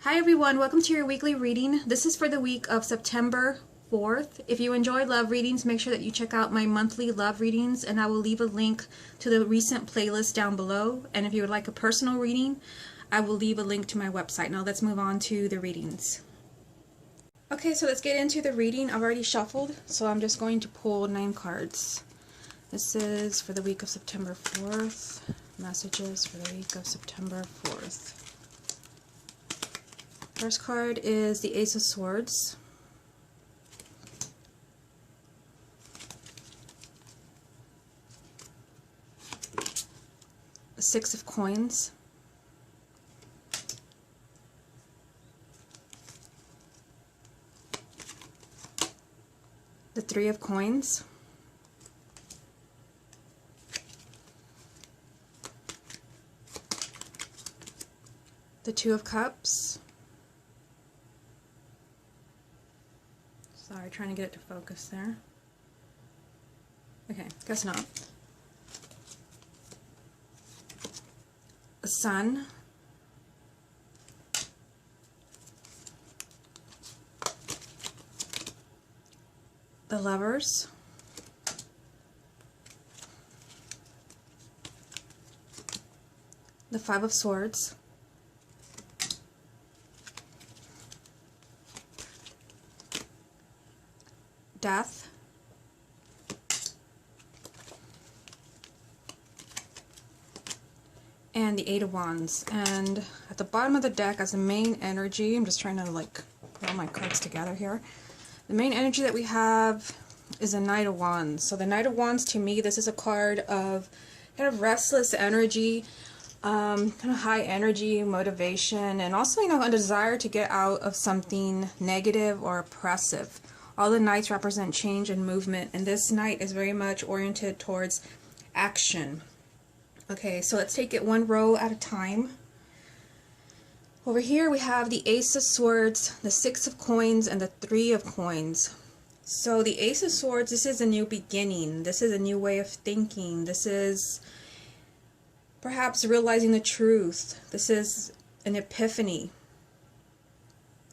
Hi everyone, welcome to your weekly reading. This is for the week of September 4th. If you enjoy love readings, make sure that you check out my monthly love readings, and I will leave a link to the recent playlist down below. And if you would like a personal reading, I will leave a link to my website. Now let's move on to the readings. Okay, so let's get into the reading. I've already shuffled, so I'm just going to pull 9 cards. This is for the week of September 4th. Messages for the week of September 4th. First card is the Ace of Swords. The Six of Coins. The Three of Coins. The Two of Cups. Sorry, trying to get it to focus there. Okay, guess not. The Sun. The Lovers. The Five of Swords. Death. And the Eight of Wands. And at the bottom of the deck as the main energy, I'm just trying to put all my cards together here. The main energy that we have is a Knight of Wands. So the Knight of Wands, to me, this is a card of kind of restless energy, kind of high energy, motivation, and also, a desire to get out of something negative or oppressive. All the knights represent change and movement, and this knight is very much oriented towards action. Okay, so let's take it one row at a time. Over here we have the Ace of Swords, the Six of Coins, and the Three of Coins. So the Ace of Swords, this is a new beginning. This is a new way of thinking. This is perhaps realizing the truth. This is an epiphany.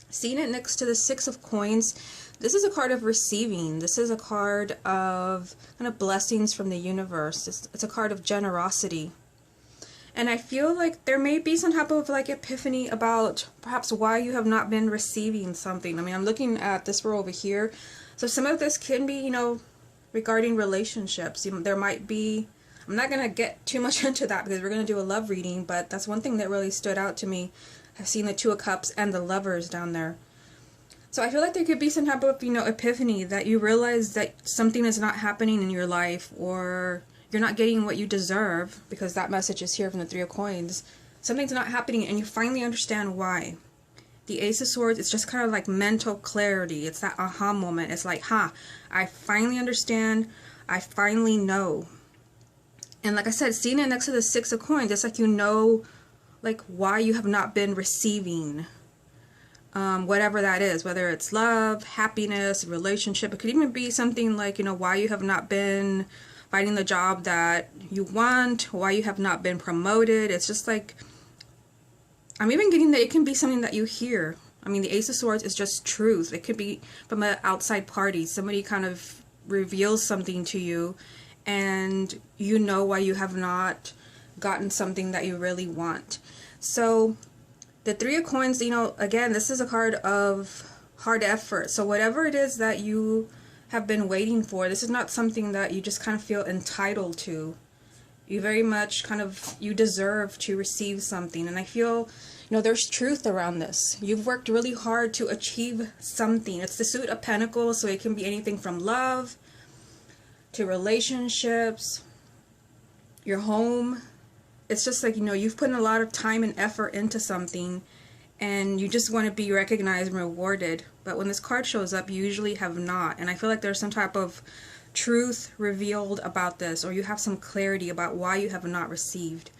Seeing it next to the Six of Coins, this is a card of receiving. This is a card of kind of blessings from the universe. It's a card of generosity. And I feel like there may be some type of epiphany about perhaps why you have not been receiving something. I mean, I'm looking at this row over here. So some of this can be, regarding relationships. There might be, I'm not going to get too much into that because we're going to do a love reading, but that's one thing that really stood out to me. I've seen the Two of Cups and the Lovers down there. So I feel like there could be some type of, epiphany that you realize that something is not happening in your life, or you're not getting what you deserve, because that message is here from the Three of Coins. Something's not happening and you finally understand why. The Ace of Swords, it's just kind of like mental clarity. It's that aha moment. It's like, I finally understand. I finally know. And like I said, seeing it next to the Six of Coins, it's like why you have not been receiving whatever that is, whether it's love, happiness, relationship. It could even be something like, why you have not been finding the job that you want, why you have not been promoted. It's just like, I'm even getting that it can be something that you hear. I mean, the Ace of Swords is just truth. It could be from an outside party. Somebody kind of reveals something to you, and you know why you have not gotten something that you really want. So the Three of Coins, again, this is a card of hard effort. So whatever it is that you have been waiting for, this is not something that you just kind of feel entitled to. You very much you deserve to receive something. And I feel, there's truth around this. You've worked really hard to achieve something. It's the Suit of Pentacles, so it can be anything from love to relationships, your home. It's just like, you've put in a lot of time and effort into something, and you just want to be recognized and rewarded. But when this card shows up, you usually have not. And I feel like there's some type of truth revealed about this, or you have some clarity about why you have not received.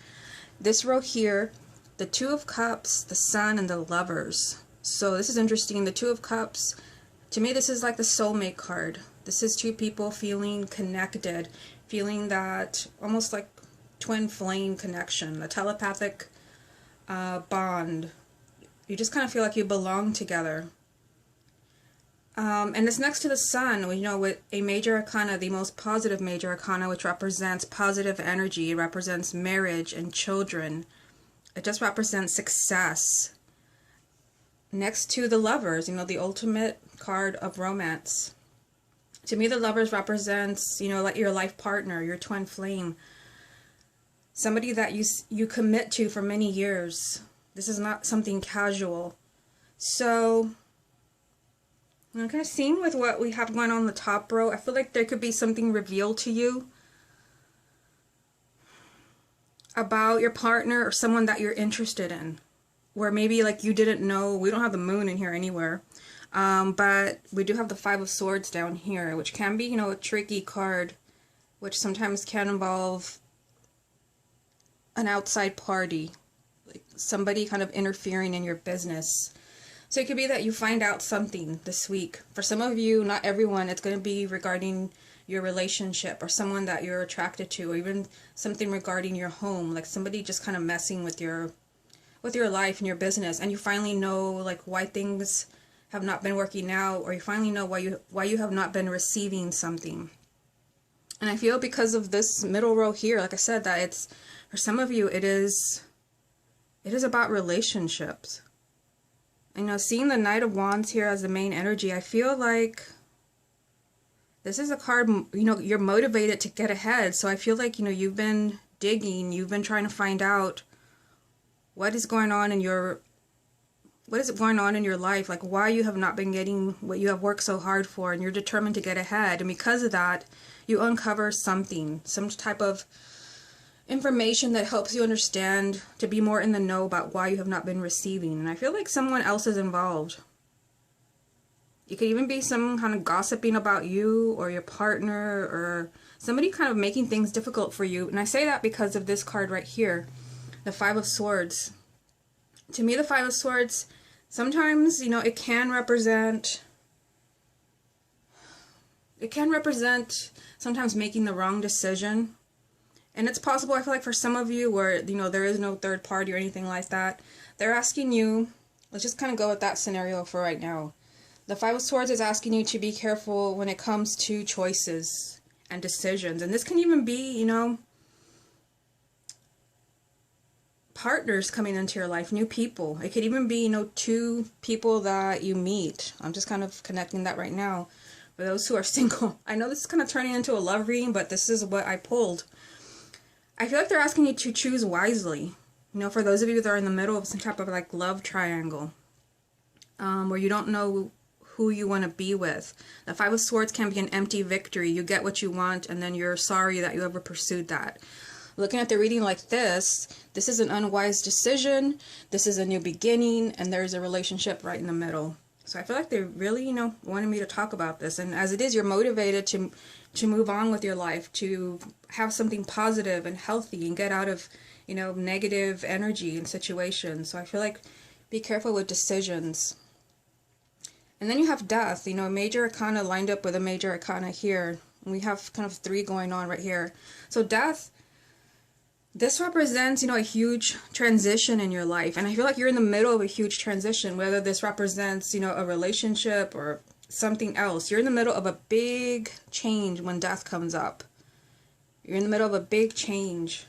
This row here, the Two of Cups, the Sun, and the Lovers. So this is interesting. The Two of Cups, to me, this is like the soulmate card. This is two people feeling connected, feeling that almost like twin flame connection, a telepathic bond. You just kind of feel like you belong together. And it's next to the sun, you know, with a major arcana, the most positive major arcana, which represents positive energy. It represents marriage and children. It just represents success. Next to the Lovers, you know, the ultimate card of romance. To me, the Lovers represents, you know, like your life partner, your twin flame. Somebody that you commit to for many years. This is not something casual. So, I'm kind of seeing with what we have going on the top row, I feel like there could be something revealed to you about your partner or someone that you're interested in. Where maybe like you didn't know, we don't have the moon in here anywhere. But we do have the Five of Swords down here, which can be, you know, a tricky card, which sometimes can involve an outside party, like somebody kind of interfering in your business. So it could be that you find out something this week. For some of you, not everyone, it's going to be regarding your relationship or someone that you're attracted to, or even something regarding your home, like somebody just kind of messing with your life and your business, and you finally know like why things have not been working out, or you finally know why you have not been receiving something. And I feel because of this middle row here, like I said, that it's, for some of you, it is about relationships. You know, seeing the Knight of Wands here as the main energy, I feel like this is a card, you know, you're motivated to get ahead. So I feel like, you know, you've been digging, you've been trying to find out what is going on in your life, like why you have not been getting what you have worked so hard for, and you're determined to get ahead. And because of that, you uncover something, some type of information that helps you understand, to be more in the know about why you have not been receiving. And I feel like someone else is involved. It could even be some kind of gossiping about you or your partner, or somebody kind of making things difficult for you. And I say that because of this card right here, the Five of Swords. To me, the Five of Swords, sometimes, you know, it can represent sometimes making the wrong decision. And it's possible, I feel like for some of you, where, you know, there is no third party or anything like that, they're asking you, let's just kind of go with that scenario for right now. The Five of Swords is asking you to be careful when it comes to choices and decisions. And this can even be, you know, partners coming into your life, new people. It could even be, you know, two people that you meet. I'm just kind of connecting that right now. For those who are single, I know this is kind of turning into a love reading, but this is what I pulled. I feel like they're asking you to choose wisely. You know, for those of you that are in the middle of some type of like love triangle, where you don't know who you want to be with. The Five of Swords can be an empty victory. You get what you want, and then you're sorry that you ever pursued that. Looking at the reading like this is an unwise decision, this is a new beginning, and there's a relationship right in the middle. So I feel like they really, you know, wanted me to talk about this. And as it is, you're motivated to move on with your life, to have something positive and healthy and get out of, you know, negative energy and situations. So I feel like be careful with decisions. And then you have Death, you know, a major arcana lined up with a major arcana here. And we have kind of three going on right here. So Death, this represents, you know, a huge transition in your life. And I feel like you're in the middle of a huge transition, whether this represents, you know, a relationship or something else. You're in the middle of a big change when Death comes up. You're in the middle of a big change.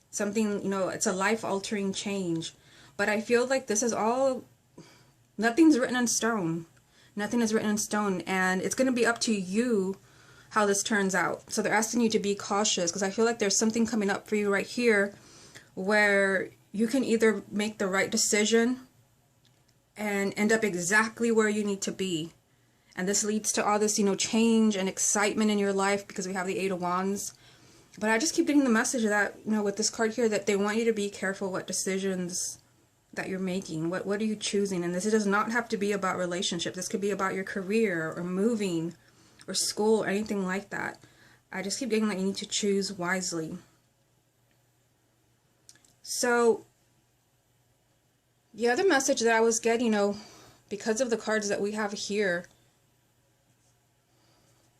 Something, you know, it's a life-altering change. But I feel like this is all, nothing's written in stone. Nothing is written in stone. And it's going to be up to you how this turns out. So they're asking you to be cautious, because I feel like there's something coming up for you right here where you can either make the right decision and end up exactly where you need to be. And this leads to all this, you know, change and excitement in your life, because we have the Eight of Wands. But I just keep getting the message that, you know, with this card here, that they want you to be careful what decisions that you're making. What are you choosing? And this does not have to be about relationships. This could be about your career or moving or school or anything like that. I just keep getting that you need to choose wisely. So the other message that I was getting, you know, because of the cards that we have here,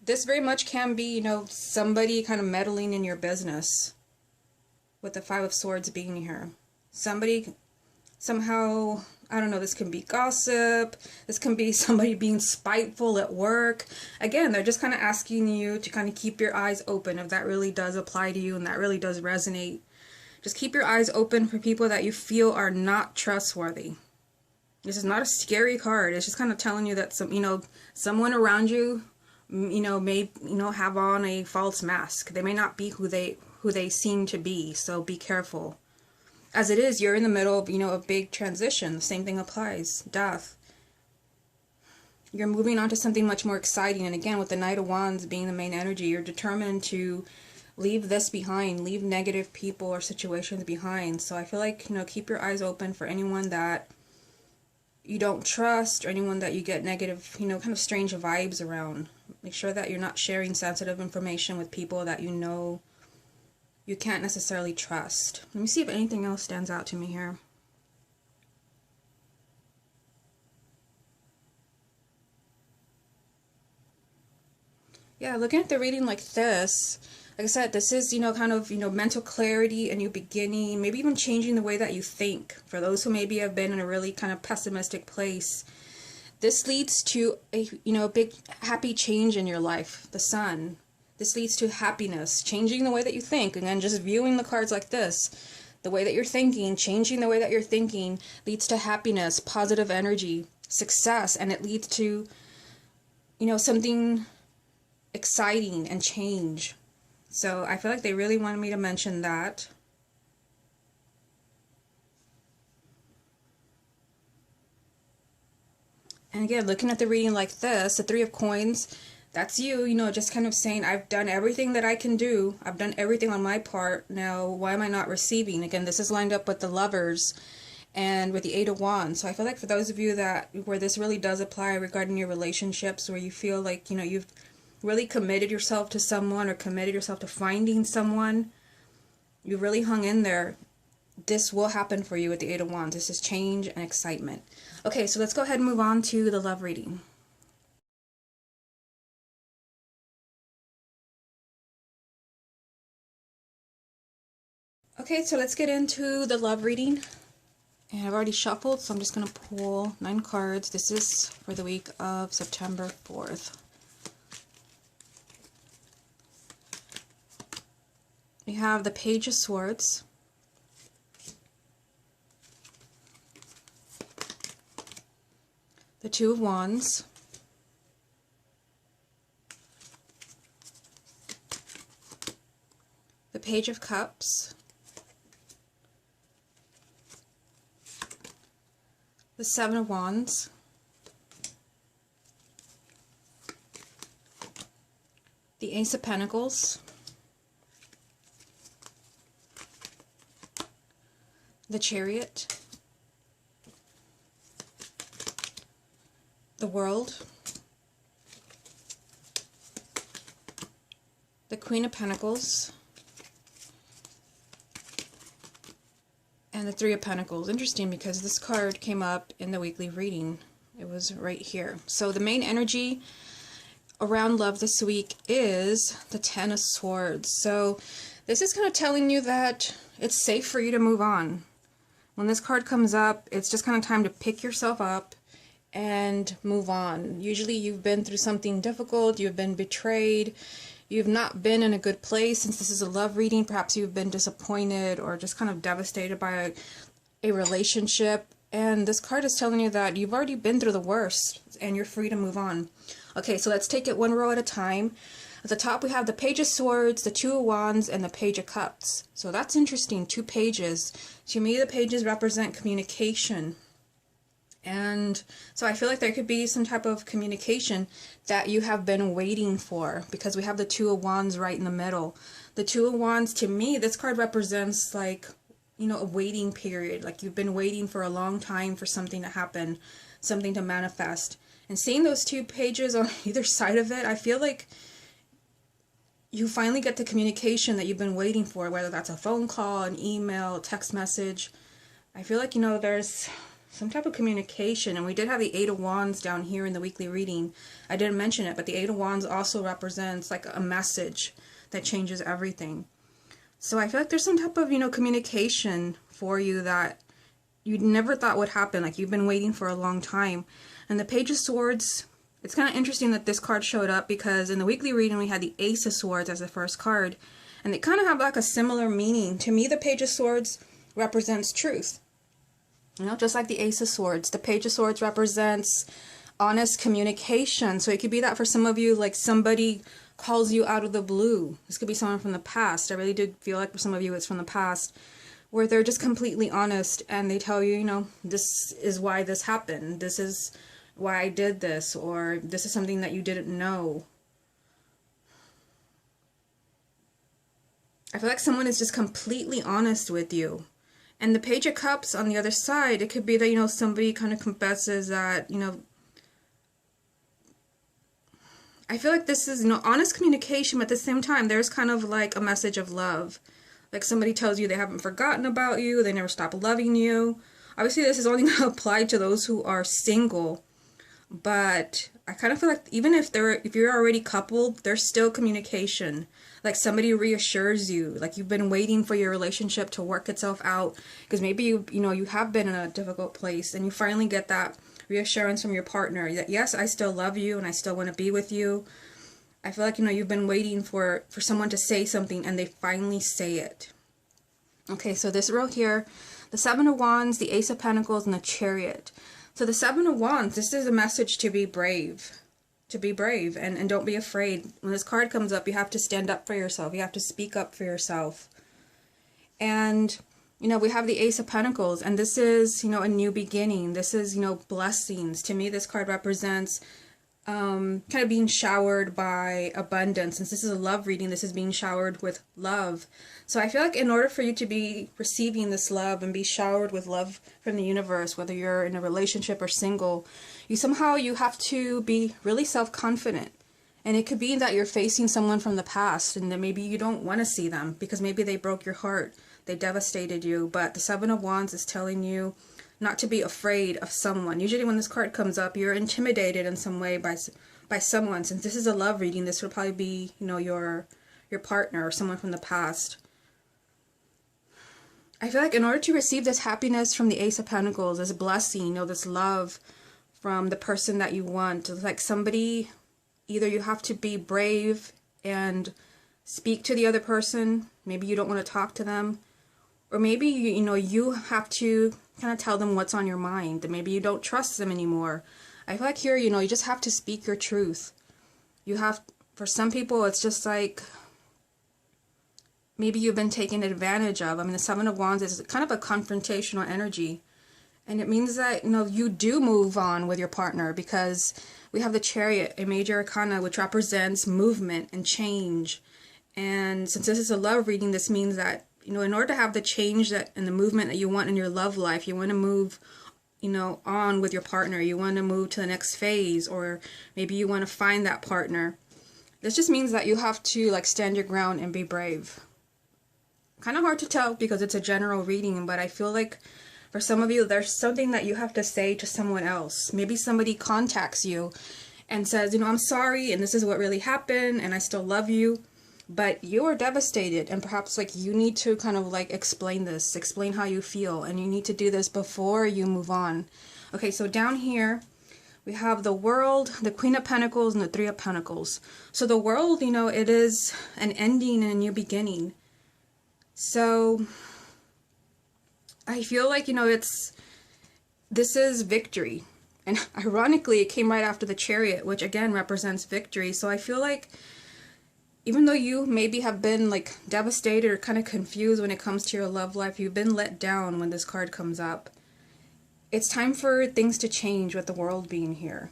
this very much can be, you know, somebody kind of meddling in your business, with the Five of Swords being here. Somebody somehow, I don't know, this can be gossip, this can be somebody being spiteful at work. Again, they're just kind of asking you to kind of keep your eyes open if that really does apply to you and that really does resonate. Just keep your eyes open for people that you feel are not trustworthy. This is not a scary card. It's just kind of telling you that someone around you, may, have on a false mask. They may not be who they seem to be, so be careful. As it is, you're in the middle of, a big transition. The same thing applies. Death. You're moving on to something much more exciting. And again, with the Knight of Wands being the main energy, you're determined to leave this behind. Leave negative people or situations behind. So I feel like, keep your eyes open for anyone that you don't trust or anyone that you get negative, kind of strange vibes around. Make sure that you're not sharing sensitive information with people that you can't necessarily trust. Let me see if anything else stands out to me here. Yeah, looking at the reading like this, like I said, this is, kind of, mental clarity, a new beginning, maybe even changing the way that you think. For those who maybe have been in a really kind of pessimistic place, this leads to a, big happy change in your life. The Sun. This leads to happiness, changing the way that you think. And then just viewing the cards like this, the way that you're thinking, changing the way that you're thinking leads to happiness, positive energy, success, and it leads to, something exciting and change. So I feel like they really wanted me to mention that. And again, looking at the reading like this, the Three of Coins, that's you, just kind of saying, I've done everything that I can do. I've done everything on my part. Now, why am I not receiving? Again, this is lined up with the Lovers and with the Eight of Wands. So I feel like for those of you where this really does apply regarding your relationships, where you feel like, you've really committed yourself to someone or committed yourself to finding someone, you really hung in there, this will happen for you with the Eight of Wands. This is change and excitement. Okay, so let's go ahead and move on to the love reading. Okay, so let's get into the love reading. And I've already shuffled, so I'm just going to pull 9 cards. This is for the week of September 4th. We have the Page of Swords, the Two of Wands, the Page of Cups, the Seven of Wands, the Ace of Pentacles, the Chariot, the World, the Queen of Pentacles, and the Three of Pentacles. Interesting, because this card came up in the weekly reading. It was right here. So the main energy around love this week is the Ten of Swords. So this is kind of telling you that it's safe for you to move on. When this card comes up, it's just kind of time to pick yourself up and move on. Usually you've been through something difficult, you've been betrayed, you've not been in a good place. Since this is a love reading, perhaps you've been disappointed or just kind of devastated by a relationship. And this card is telling you that you've already been through the worst and you're free to move on. Okay, so let's take it one row at a time. At the top we have the Page of Swords, the Two of Wands, and the Page of Cups. So that's interesting, 2 pages. To me, the pages represent communication. And so I feel like there could be some type of communication that you have been waiting for, because we have the Two of Wands right in the middle. The Two of Wands, to me, this card represents like, a waiting period. Like you've been waiting for a long time for something to happen, something to manifest. And seeing those 2 pages on either side of it, I feel like you finally get the communication that you've been waiting for, whether that's a phone call, an email, a text message. I feel like, there's some type of communication. And we did have the Eight of Wands down here in the weekly reading. I didn't mention it, but the Eight of Wands also represents like a message that changes everything. So I feel like there's some type of, communication for you that you never thought would happen, like you've been waiting for a long time. And the Page of Swords, it's kind of interesting that this card showed up, because in the weekly reading we had the Ace of Swords as the first card, and they kind of have like a similar meaning. To me, the Page of Swords represents truth. You know, just like the Ace of Swords, the Page of Swords represents honest communication. So it could be that for some of you, like somebody calls you out of the blue. This could be someone from the past. I really do feel like for some of you it's from the past, where they're just completely honest and they tell you, you know, this is why this happened. This is why I did this, or this is something that you didn't know. I feel like someone is just completely honest with you. And the Page of Cups on the other side, it could be that, you know, somebody kind of confesses that, you know, I feel like this is, you know, honest communication, but at the same time, there's kind of like a message of love. Like somebody tells you they haven't forgotten about you, they never stop loving you. Obviously, this is only going to apply to those who are single, but I kind of feel like even if you're already coupled, there's still communication. Like somebody reassures you, like you've been waiting for your relationship to work itself out, because maybe you know, you have been in a difficult place, and you finally get that reassurance from your partner that yes, I still love you and I still want to be with you. I feel like, you know, you've been waiting for someone to say something, and they finally say it. Okay, so this row here, the Seven of Wands, the Ace of Pentacles, and the Chariot. So the Seven of Wands, this is a message to be brave. To be brave and don't be afraid. When this card comes up, you have to stand up for yourself. You have to speak up for yourself. And, you know, we have the Ace of Pentacles, and this is, you know, a new beginning. This is, you know, blessings. To me, this card represents kind of being showered by abundance. Since this is a love reading, this is being showered with love. So I feel like in order for you to be receiving this love and be showered with love from the universe, whether you're in a relationship or single, you have to be really self-confident. And it could be that you're facing someone from the past, and that maybe you don't want to see them because maybe they broke your heart, they devastated you. But the Seven of Wands is telling you not to be afraid of someone. Usually when this card comes up, you're intimidated in some way by someone. Since this is a love reading, this would probably be, you know, your partner or someone from the past. I feel like in order to receive this happiness from the Ace of Pentacles, this blessing, you know, this love from the person that you want, it's like somebody, either you have to be brave and speak to the other person, maybe you don't want to talk to them, or maybe, you know, you have to kind of tell them what's on your mind, and maybe you don't trust them anymore. I feel like here, you know, you just have to speak your truth. You have, for some people, it's just like, maybe you've been taken advantage of. I mean, the Seven of Wands is kind of a confrontational energy. And it means that, you know, you do move on with your partner, because we have the Chariot, a major arcana, which represents movement and change. And since this is a love reading, this means that, you know, in order to have the change that and the movement that you want in your love life, you want to move, you know, on with your partner. You want to move to the next phase, or maybe you want to find that partner. This just means that you have to, like, stand your ground and be brave. Kind of hard to tell because it's a general reading, but I feel like for some of you, there's something that you have to say to someone else. Maybe somebody contacts you and says, you know, I'm sorry, and this is what really happened, and I still love you, but you are devastated, and perhaps, like, you need to kind of, like, explain how you feel, and you need to do this before you move on. Okay, so down here, we have the World, the Queen of Pentacles, and the Three of Pentacles. So the World, you know, it is an ending and a new beginning. So I feel like, you know, this is victory. And ironically, it came right after the Chariot, which again represents victory. So I feel like even though you maybe have been, like, devastated or kind of confused when it comes to your love life, you've been let down when this card comes up, it's time for things to change with the World being here.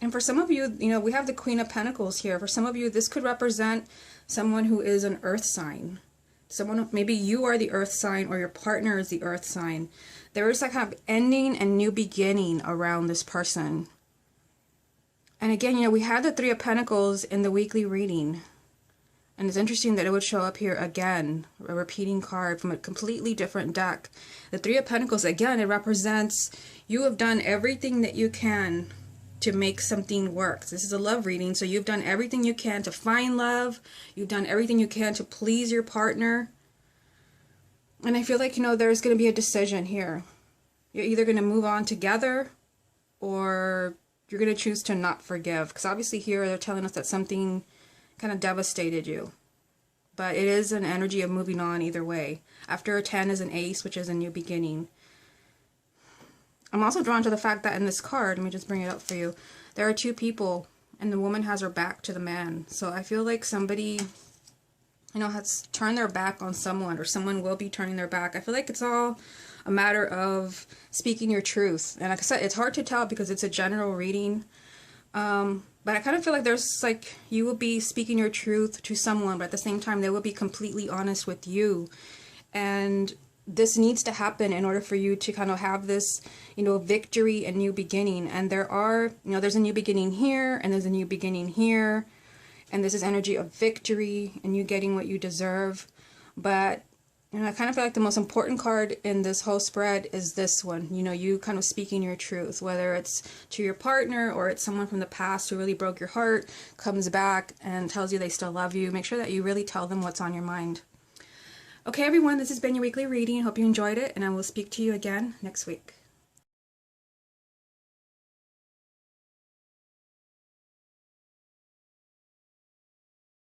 And for some of you, you know, we have the Queen of Pentacles here. For some of you, this could represent someone who is an earth sign. Someone, maybe you are the earth sign, or your partner is the earth sign. There is like kind of ending and new beginning around this person. And again, you know, we had the Three of Pentacles in the weekly reading. And it's interesting that it would show up here again, a repeating card from a completely different deck. The Three of Pentacles, again, it represents you have done everything that you can to make something work. This is a love reading, so you've done everything you can to find love. You've done everything you can to please your partner. And I feel like, you know, there's going to be a decision here. You're either going to move on together, or you're going to choose to not forgive. Because obviously here they're telling us that something kind of devastated you. But it is an energy of moving on either way. After a 10 is an ace, which is a new beginning. I'm also drawn to the fact that in this card, let me just bring it up for you, there are two people, and the woman has her back to the man. So I feel like somebody, you know, has turned their back on someone, or someone will be turning their back. I feel like it's all a matter of speaking your truth. And like I said, it's hard to tell because it's a general reading. But I kind of feel like there's like, you will be speaking your truth to someone, but at the same time, they will be completely honest with you. And this needs to happen in order for you to kind of have this, you know, victory and new beginning. And there are, you know, there's a new beginning here, and there's a new beginning here. And this is energy of victory and you getting what you deserve. But, you know, I kind of feel like the most important card in this whole spread is this one. You know, you kind of speaking your truth, whether it's to your partner or it's someone from the past who really broke your heart, comes back and tells you they still love you. Make sure that you really tell them what's on your mind. Okay, everyone, this has been your weekly reading. I hope you enjoyed it, and I will speak to you again next week.